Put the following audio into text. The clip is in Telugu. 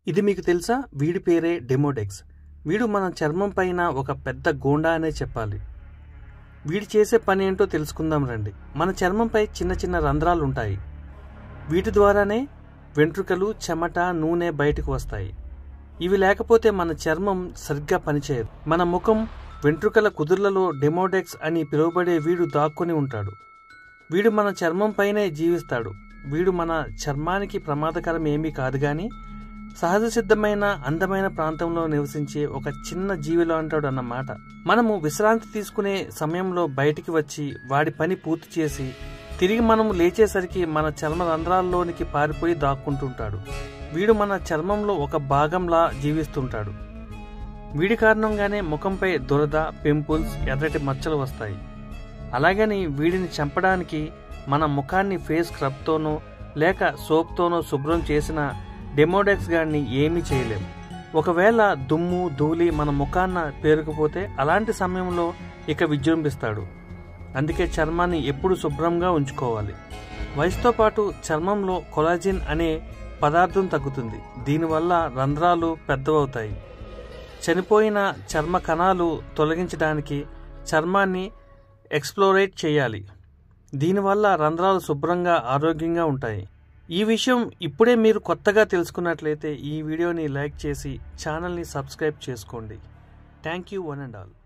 ఇది మీకు తెలుసా? వీడి పేరే డెమోడెక్స్. వీడు మన చర్మం పైన ఒక పెద్ద గోండా అనే చెప్పాలి. వీడి చేసే పని ఏంటో తెలుసుకుందాం రండి. మన చర్మంపై చిన్న చిన్న రంధ్రాలు ఉంటాయి. వీటి ద్వారానే వెంట్రుకలు, చెమట, నూనె బయటకు వస్తాయి. ఇవి లేకపోతే మన చర్మం సరిగ్గా పనిచేయదు. మన ముఖం వెంట్రుకల కుదుర్లలో డెమోడెక్స్ అని పిలువబడే వీడు దాక్కుని ఉంటాడు. వీడు మన చర్మం పైనే జీవిస్తాడు. వీడు మన చర్మానికి ప్రమాదకరం ఏమీ కాదు గాని సహజ సిద్ధమైన అందమైన ప్రాంతంలో నివసించే ఒక చిన్న జీవిలో అంటాడు అన్నమాట. మనము విశ్రాంతి తీసుకునే సమయంలో బయటికి వచ్చి వాడి పని పూర్తి చేసి తిరిగి మనము లేచేసరికి మన చర్మ రంధ్రాల్లోనికి పారిపోయి దాక్కుంటుంటాడు. వీడు మన చర్మంలో ఒక భాగంలా జీవిస్తుంటాడు. వీడి కారణంగానే ముఖంపై దురద, పింపుల్స్, ఎర్రటి మచ్చలు వస్తాయి. అలాగని వీడిని చంపడానికి మన ముఖాన్ని ఫేస్ స్క్రబ్తోనో లేక సోప్తోనో శుభ్రం చేసిన డెమోడెక్స్ గాడిని ఏమీ చేయలేము. ఒకవేళ దుమ్ము, ధూళి మన ముఖాన్న పేరుకుపోతే అలాంటి సమయంలో ఇక విజృంభిస్తాడు. అందుకే చర్మాన్ని ఎప్పుడు శుభ్రంగా ఉంచుకోవాలి. వయసుతో పాటు చర్మంలో కొలాజిన్ అనే పదార్థం తగ్గుతుంది. దీనివల్ల రంధ్రాలు పెద్దవవుతాయి. చనిపోయిన చర్మ కణాలు తొలగించడానికి చర్మాన్ని ఎక్స్ప్లోరేట్ చేయాలి. దీనివల్ల రంధ్రాలు శుభ్రంగా, ఆరోగ్యంగా ఉంటాయి. ఈ విషయం ఇప్పుడే మీరు కొత్తగా తెలుసుకున్నట్లయితే ఈ వీడియోని లైక్ చేసి ఛానల్ని సబ్స్క్రైబ్ చేసుకోండి. Thank you one and all.